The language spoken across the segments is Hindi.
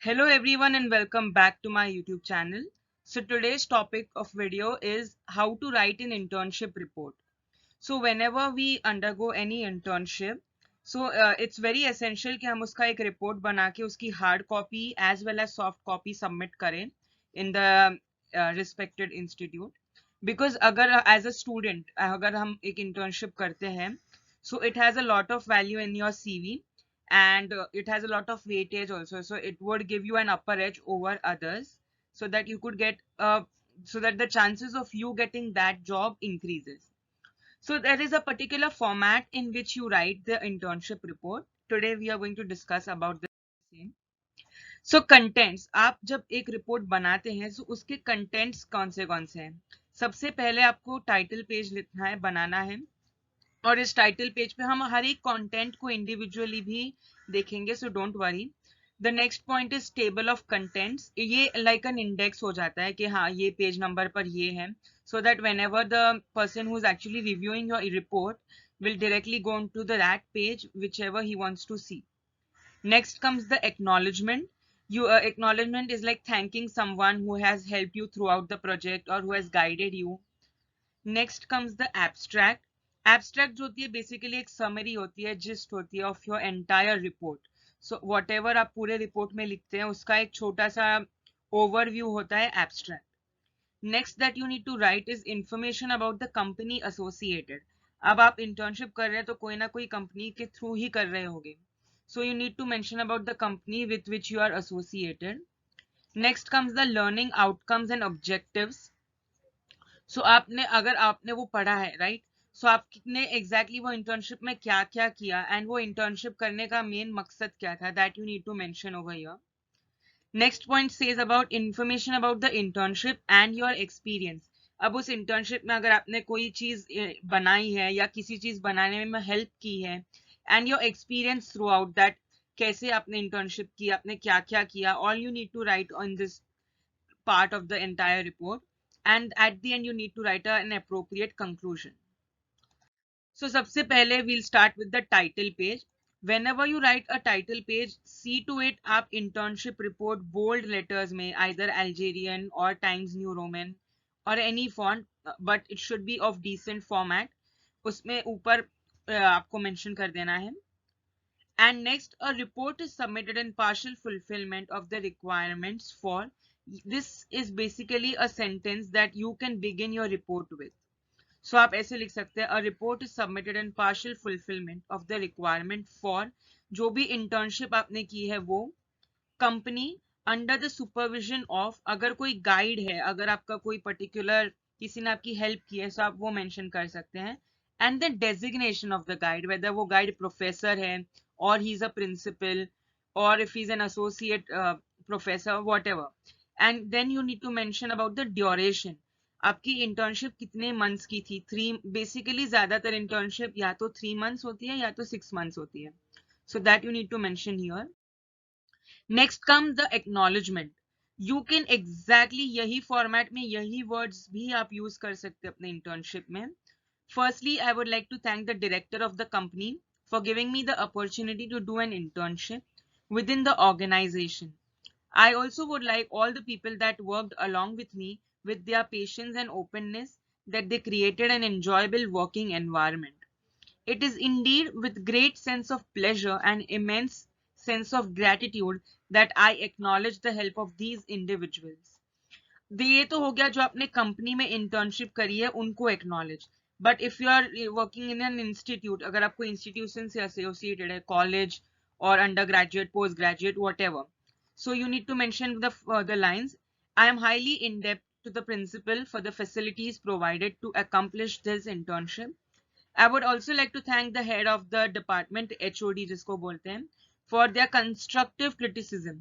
Hello everyone and welcome back to my YouTube channel. So today's topic of video is how to write an internship report. So whenever we undergo any internship, it's very essential कि हम उसका एक report बना के उसकी hard copy as well as soft copy submit करें in the respected institute. Because अगर as a student अगर हम एक internship करते हैं, so it has a lot of value in your CV and it has a lot of weightage also, so it would give you an upper edge over others so that you could get so that the chances of you getting that job increases. So there is a particular format in which you write the internship report. Today we are going to discuss about the same. So contents, आप जब एक रिपोर्ट बनाते हैं तो उसके contents कौन से हैं? सबसे पहले आपको टाइटल पेज लिखना है, बनाना है, और इस टाइटल पेज पे हम हर एक कंटेंट को इंडिविजुअली भी देखेंगे, so don't worry. The next point is table of contents. ये लाइक एन इंडेक्स हो जाता है कि हाँ ये पेज नंबर पर ये है, so that whenever the person who is actually reviewing your report will directly go into that page whichever he wants to see. Next comes the acknowledgement. Acknowledgement is like thanking someone who has helped you throughout the project or who has guided you. Next comes the abstract. Abstract जो होती है बेसिकली एक समरी होती है, जिस्ट होती है of your entire report. So what ever आप पूरे रिपोर्ट में लिखते हैं उसका एक छोटा सा ओवरव्यू होता है abstract. Next that you need to write is information about the company associated. अब आप इंटर्नशिप कर रहे हैं तो कोई ना कोई कंपनी के थ्रू ही कर रहे होंगे, so you need to mention about the company with which you are associated. Next comes the learning outcomes and objectives. So अगर आपने वो पढ़ा है, राइट, सो आपने एग्जैक्टली वो इंटर्नशिप में क्या क्या किया एंड वो इंटर्नशिप करने का मेन मकसद क्या था, that you need to mention over here. Next point says about information about the internship and your experience. अब उस इंटर्नशिप में अगर आपने कोई चीज बनाई है या किसी चीज बनाने में हेल्प की है, and your experience throughout that, कैसे आपने इंटर्नशिप की, आपने क्या क्या किया, all you need to write on this part of the entire report, and at the end you need to write an appropriate conclusion. So सबसे पहले we'll start with the title page. Whenever you write a title page, see to it आप internship report bold letters में, either Algerian or Times New Roman or any font, but it should be of decent format. उसमें ऊपर आपको mention कर देना है. And next, a report is submitted in partial fulfillment of the requirements for. This is basically a sentence that you can begin your report with. So आप ऐसे लिख सकते हैं, a report is submitted in partial fulfillment of the requirement for. जो भी internship आपने की है वो company under the supervision of. अगर कोई guide है, अगर आपका कोई particular किसी ने आपकी help की है, so आप वो mention कर सकते हैं. And the designation of the guide, whether वो guide professor है or he's a principal or if he's an associate professor, whatever. And then you need to mention about the duration. आपकी internship कितने months की थी? 3. Basically ज़्यादातर internship या तो 3 months होती है या तो 6 months होती है. So that you need to mention here. Next comes the acknowledgement. You can exactly यही format में यही words भी आप use कर सकते हैं अपने internship में. Firstly, I would like to thank the director of the company for giving me the opportunity to do an internship within the organization. I also would like all the people that worked along with me with their patience and openness that they created an enjoyable working environment. It is indeed with great sense of pleasure and immense sense of gratitude that I acknowledge the help of these individuals. ये तो हो गया जो आपने कंपनी में इंटर्नशिप करी है उनको acknowledge. But if you are working in an institute, अगर आपको इंस्टीट्यूशन से एसोसिएटेड है, कॉलेज और undergraduate, post graduate, whatever, so you need to mention the lines. I am highly indebted to the principal for the facilities provided to accomplish this internship. I would also like to thank the head of the department, HOD जिसको बोलते हैं, for their constructive criticism.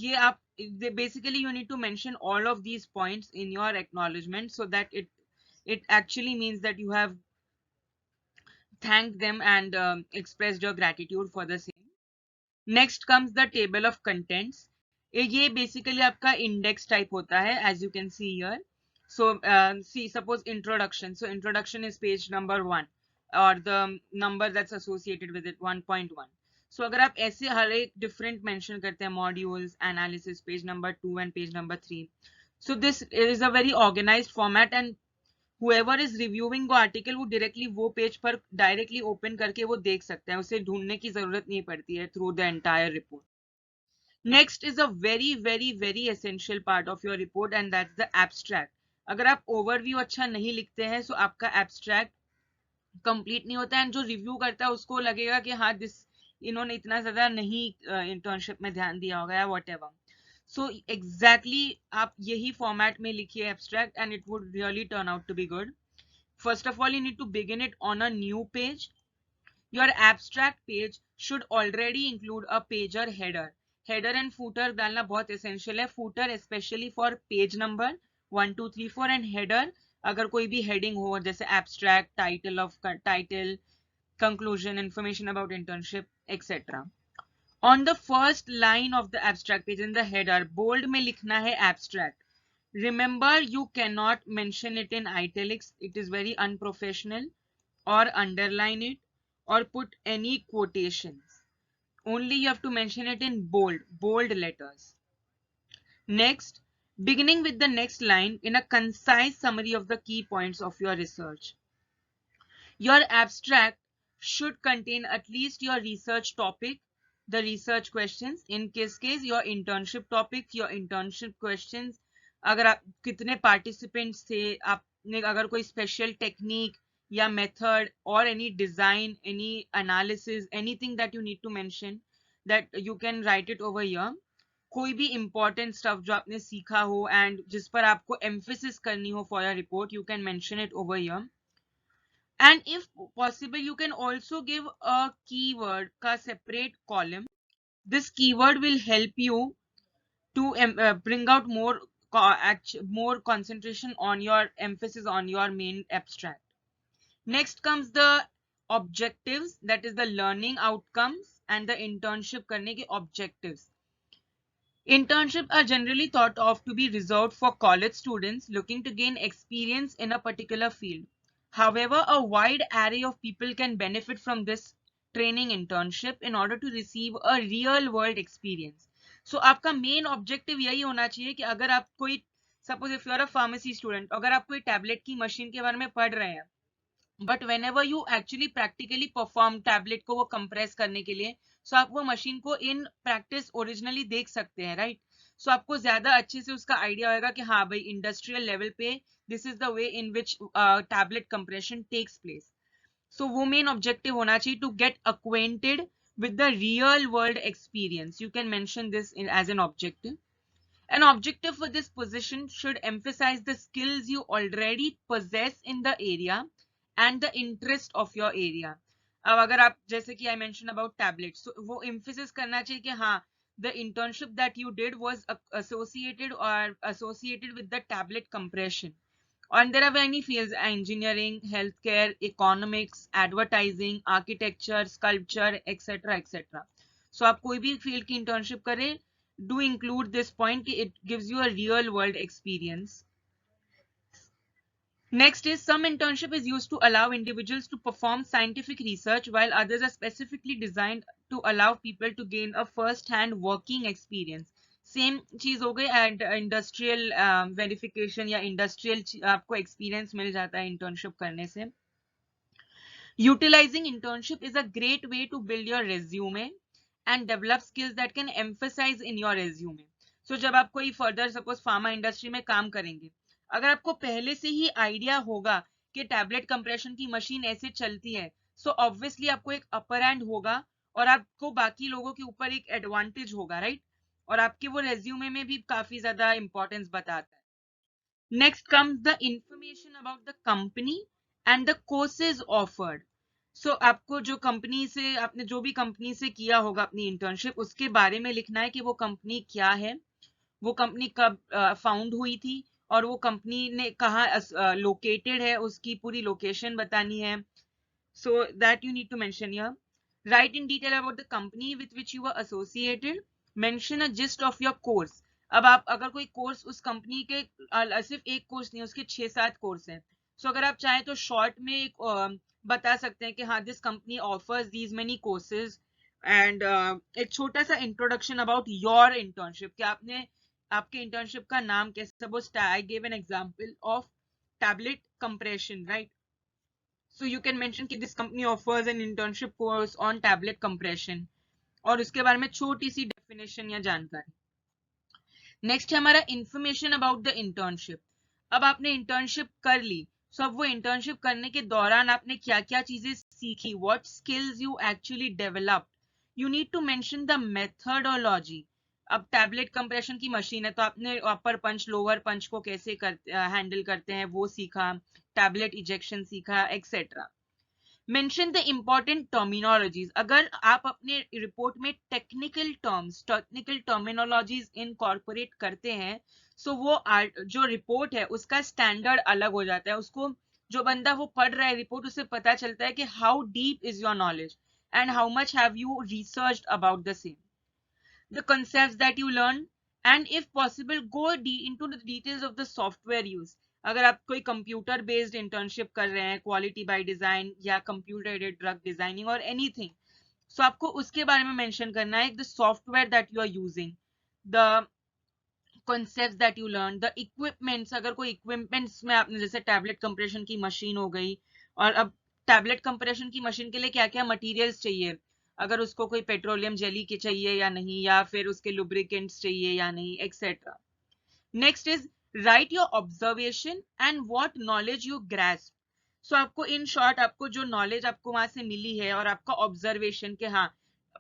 ये आप basically you need to mention all of these points in your acknowledgement so that it actually means that you have thanked them and expressed your gratitude for the same. Next comes the table of contents. ये basically आपका index type होता है, as you can see here. So see, suppose introduction. So introduction is page number 1 or the number that's associated with it, 1.1. सो अगर आप ऐसे हर एक डिफरेंट मेंशन करते हैं, modules, analysis, page number 2 and page number 3, so this is a very organized format and whoever is reviewing वो आर्टिकल वो डायरेक्टली वो पेज पर डायरेक्टली ओपन करके वो देख सकते हैं, उसे ढूंढने की जरूरत नहीं पड़ती है through the entire report. Next is a very very very essential part of your report and that's the abstract. अगर आप ओवरव्यू अच्छा नहीं लिखते हैं सो आपका एब्स्ट्रैक्ट कंप्लीट नहीं होता है, एंड जो रिव्यू करता है उसको लगेगा कि हाँ दिस इन्होंने इतना ज्यादा नहीं इंटर्नशिप में ध्यान दिया होगा या वॉट एवर. So exactly आप यही format में लिखिए abstract and it would really turn out to be good. First of all, you need to begin it on a new page. Your abstract page should already include a pager header. Header and footer डालना बहुत essential है. Footer especially for page number 1, 2, 3, 4 and header अगर कोई भी heading हो जैसे abstract, title, conclusion, information about internship, etc. On the first line of the abstract page in the header, bold में लिखना है abstract. Remember, you cannot mention it in italics. It is very unprofessional. Or underline it or put any quotations. Only you have to mention it in bold letters. Next, beginning with the next line in a concise summary of the key points of your research. Your abstract should contain at least your research topic, the research questions, in case your internship topic, your internship questions, अगर आप कितने participants थे, आपने अगर कोई special technique या method or any design, any analysis, anything that you need to mention, that you can write it over here. कोई भी important stuff जो आपने सीखा हो and जिस पर आपको emphasis करनी हो for your report, you can mention it over here. And if possible, you can also give a keyword ka separate column. This keyword will help you to bring out more concentration on your emphasis on your main abstract. Next comes the objectives, that is the learning outcomes and the internship karne ke objectives. Internships are generally thought of to be reserved for college students looking to gain experience in a particular field. However, a wide array of people can benefit from this training internship in order to receive a real world experience. So आपका main objective यही होना चाहिए कि अगर आप कोई suppose if you are a pharmacy student, अगर आप कोई tablet की machine के बारे में पढ़ रहे हैं, but whenever you actually practically perform tablet को वो compress करने के लिए, so आप वो machine को in practice originally देख सकते हैं, right? So आपको ज्यादा अच्छे से उसका idea होगा कि हाँ भाई industrial level पे this is the way in which tablet compression takes place. So वो main objective होना चाहिए to get acquainted with the real world experience. You can mention this as an objective. An objective for this position should emphasize the skills you already possess in the area and the interest of your area. अब अगर आप जैसे कि I mentioned about tablets, so वो emphasis करना चाहिए कि हाँ the internship that you did was associated with the tablet compression. And there are many fields: engineering, healthcare, economics, advertising, architecture, sculpture, etc. etc. So आप कोई भी field की internship करें, do include this point कि it gives you a real world experience. Next is some internship is used to allow individuals to perform scientific research while others are specifically designed to allow people to gain a first-hand working experience. Same चीज हो गई एंड इंडस्ट्रियल वेरिफिकेशन या इंडस्ट्रियल आपको एक्सपीरियंस मिल जाता है इंटर्नशिप करने से. Utilising internship is a great way to build your resume and develop skills that can emphasise in your resume. So जब आप कोई फर्दर सपोज फार्मा इंडस्ट्री में काम करेंगे, अगर आपको पहले से ही आइडिया होगा कि टैबलेट कंप्रेशन की मशीन ऐसे चलती है, सो ऑब्वियसली आपको एक अपर हैंड होगा और आपको बाकी लोगों के ऊपर एक एडवांटेज होगा, राइट? और आपके वो रेज्यूमे में भी काफी ज्यादा इंपॉर्टेंस बताता है. Next comes the information about the company and the courses offered. So आपको जो कंपनी से आपने जो भी कंपनी से किया होगा अपनी इंटर्नशिप, उसके बारे में लिखना है कि वो कंपनी क्या है, वो कंपनी कब फाउंड हुई थी और वो कंपनी ने कहाँ लोकेटेड है, उसकी पूरी लोकेशन बतानी है. So that you need to mention here. Write in detail about the company with which you are associated. Mention a gist of your course. अब आप अगर कोई कोर्स उस कंपनी के सिर्फ एक कोर्स नहीं, उसके 6-7 कोर्स हैं, सो अगर आप चाहें तो शॉर्ट में एक बता सकते हैं कि हाँ this company offers these many courses and एक छोटा सा इंट्रोडक्शन अबाउट योर इंटर्नशिप, कि आपने आपके इंटर्नशिप का नाम कैसे, suppose I give an example of tablet compression, right? So you can mention कि this company offers an internship course on tablet compression, और उसके बारे में छोटी सी डेफिनेशन या जानकारी। नेक्स्ट है हमारा इंफॉर्मेशन अबाउट द इंटर्नशिप। अब आपने इंटर्नशिप कर ली, सो अब वो इंटर्नशिप करने के दौरान आपने क्या क्या चीजें सीखी, what skills you actually developed, you need to mention the methodology. अब टैबलेट कंप्रेशन की मशीन है, तो आपने अपर पंच लोअर पंच को कैसे हैंडल करते हैं वो सीखा, टैबलेट इजेक्शन सीखा, etcetera. Mention the important terminologies, अगर आप अपने रिपोर्ट में technical terms, technical terminologies incorporate करते हैं, सो वो जो रिपोर्ट है उसका स्टैंडर्ड अलग हो जाता है। उसको जो बंदा वो पढ़ रहा है रिपोर्ट, उसे पता चलता है कि how deep is your knowledge and how much have you researched about the same, the concepts that you learn, and if possible go into the details of the software use. अगर आप कोई कंप्यूटर बेस्ड इंटर्नशिप कर रहे हैं, क्वालिटी बाय डिजाइन या कंप्यूटर एडेड ड्रग डिजाइनिंग और एनीथिंग, सो आपको उसके बारे में मेंशन करना है, द software that you are using, the concepts that you learn, the equipments, अगर कोई equipments में आपने जैसे टैबलेट कंप्रेशन की मशीन हो गई, और अब टैबलेट कंप्रेशन की मशीन के लिए क्या क्या मटेरियल्स चाहिए, अगर उसको कोई पेट्रोलियम जेली के चाहिए या नहीं, या फिर उसके लुब्रिकेंट्स चाहिए या नहीं, etcetera. Next is write your observation and what knowledge you grasp. So आपको इन शॉर्ट, आपको जो नॉलेज आपको वहां से मिली है और आपका ऑब्जर्वेशन, कि हाँ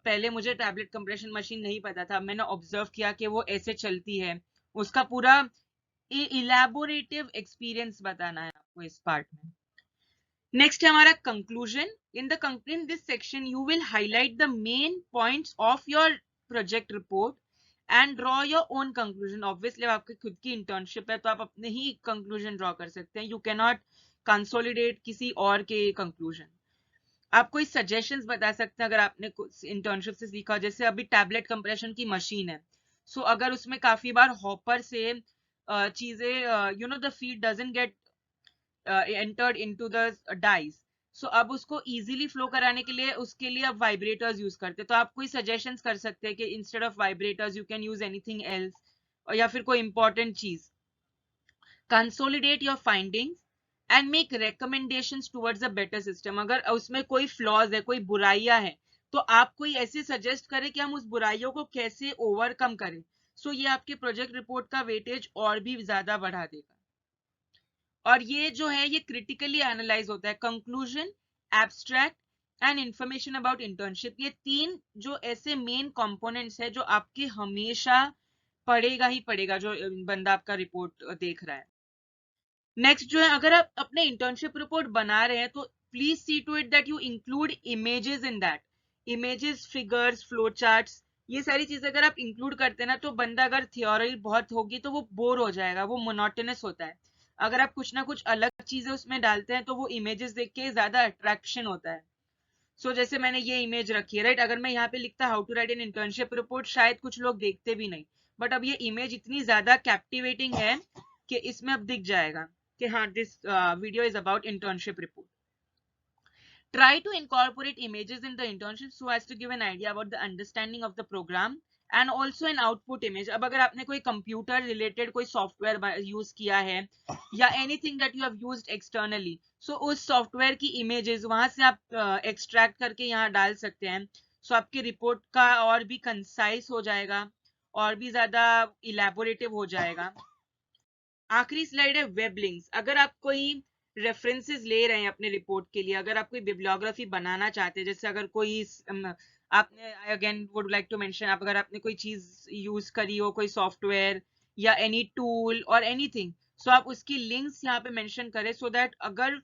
पहले मुझे टैबलेट कंप्रेशन मशीन नहीं पता था, मैंने ऑब्जर्व किया कि वो ऐसे चलती है, उसका पूरा इलेबोरेटिव एक्सपीरियंस बताना है आपको इस पार्ट में। नेक्स्ट है हमारा conclusion. In this section you will highlight the main points of your project report and draw your own conclusion. Obviously आपकी खुद की इंटर्नशिप है तो आप अपने ही कंक्लूजन ड्रॉ कर सकते हैं, यू कैन नॉट कंसोलिडेट किसी और के कंक्लूजन। आप कोई सजेशंस बता सकते हैं अगर आपने इंटर्नशिप से सीखा, जैसे अभी टैबलेट कंप्रेशन की मशीन है, सो अगर उसमें काफी बार हॉपर से चीजें, you know the feed doesn't get entered into the dies, so अब उसको इजीली फ्लो कराने के लिए उसके लिए अब वाइब्रेटर्स यूज करते हैं, तो आप कोई सजेशंस कर सकते हैं कि instead of vibrators you can use anything else, और या फिर कोई इंपॉर्टेंट चीज। Consolidate your findings and make recommendations towards a better system। अगर उसमें कोई फ्लॉज है, कोई बुराइयां हैं, तो आप कोई ऐसे सजेस्ट करें कि हम उस बुराइयों को कैसे ओवरकम करें, सो ये आपके प्रोजेक्ट रिपोर्ट का वेटेज और भी ज्यादा बढ़ा देगा। और ये जो है ये क्रिटिकली एनालाइज होता है, conclusion, abstract and information about internship. ये तीन जो ऐसे मेन कंपोनेंट्स है जो आपके हमेशा पढ़ेगा ही पढ़ेगा जो बंदा आपका रिपोर्ट देख रहा है। नेक्स्ट जो है, अगर आप अपने इंटर्नशिप रिपोर्ट बना रहे हैं तो please see to it that you include images in that, images, figures, flow charts, ये सारी चीजें अगर आप इंक्लूड करते हैं ना, तो बंदा अगर थियोरी बहुत होगी तो वो बोर हो जाएगा, वो मोनोटोनस होता है। अगर आप कुछ ना कुछ अलग चीजें उसमें डालते हैं तो वो इमेजेस देख के ज्यादा अट्रैक्शन होता है। सो जैसे मैंने ये इमेज रखी है, राइट, अगर मैं यहाँ पे लिखता how to write an internship report, शायद कुछ लोग देखते भी नहीं, बट अब ये इमेज इतनी ज्यादा कैप्टिवेटिंग है कि इसमें अब दिख जाएगा कि हाँ this video is about internship report. Try to incorporate images in the internship so as to give an idea about the understanding of the program and also an output image। अब अगर आपने कोई कंप्यूटर रिलेटेड कोई सॉफ्टवेयर यूज किया है या anything that you have used externally, so उस सॉफ्टवेयर की इमेजेस वहां से आप एक्सट्रैक्ट करके यहाँ डाल सकते हैं, सो आपकी रिपोर्ट का और भी कंसाइज हो जाएगा और भी ज्यादा इलेबोरेटिव हो जाएगा। आखिरी स्लाइड है वेब लिंक्स। अगर आप कोई रेफरेंसेस ले रहे हैं अपने रिपोर्ट के लिए, अगर आप कोई बिब्लियोग्राफी बनाना चाहते हैं, जैसे अगर कोई आपने, again would like to mention, आप अगर आपने कोई चीज यूज करी हो, कोई सॉफ्टवेयर या एनी टूल और एनीथिंग, सो आप उसकी लिंक्स यहाँ पे मेंशन करें, सो दैट अगर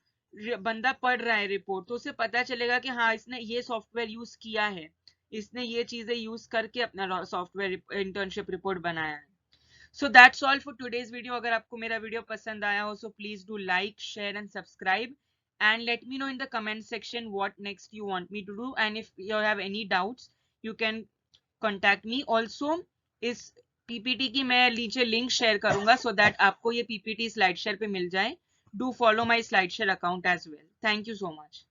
बंदा पढ़ रहा है रिपोर्ट तो उसे पता चलेगा कि हाँ इसने ये सॉफ्टवेयर यूज किया है, इसने ये चीजें यूज करके अपना सॉफ्टवेयर इंटर्नशिप रिपोर्ट बनाया है। So that's all for today's video. अगर आपको मेरा वीडियो पसंद आया हो, so please do like, share and subscribe and let me know in the comment section what next you want me to do, and if you have any doubts you can contact me. Also इस PPT की मैं नीचे लिंक शेयर करूंगा so that आपको ये PPT SlideShare पे मिल जाए. Do follow my SlideShare account as well. Thank you so much.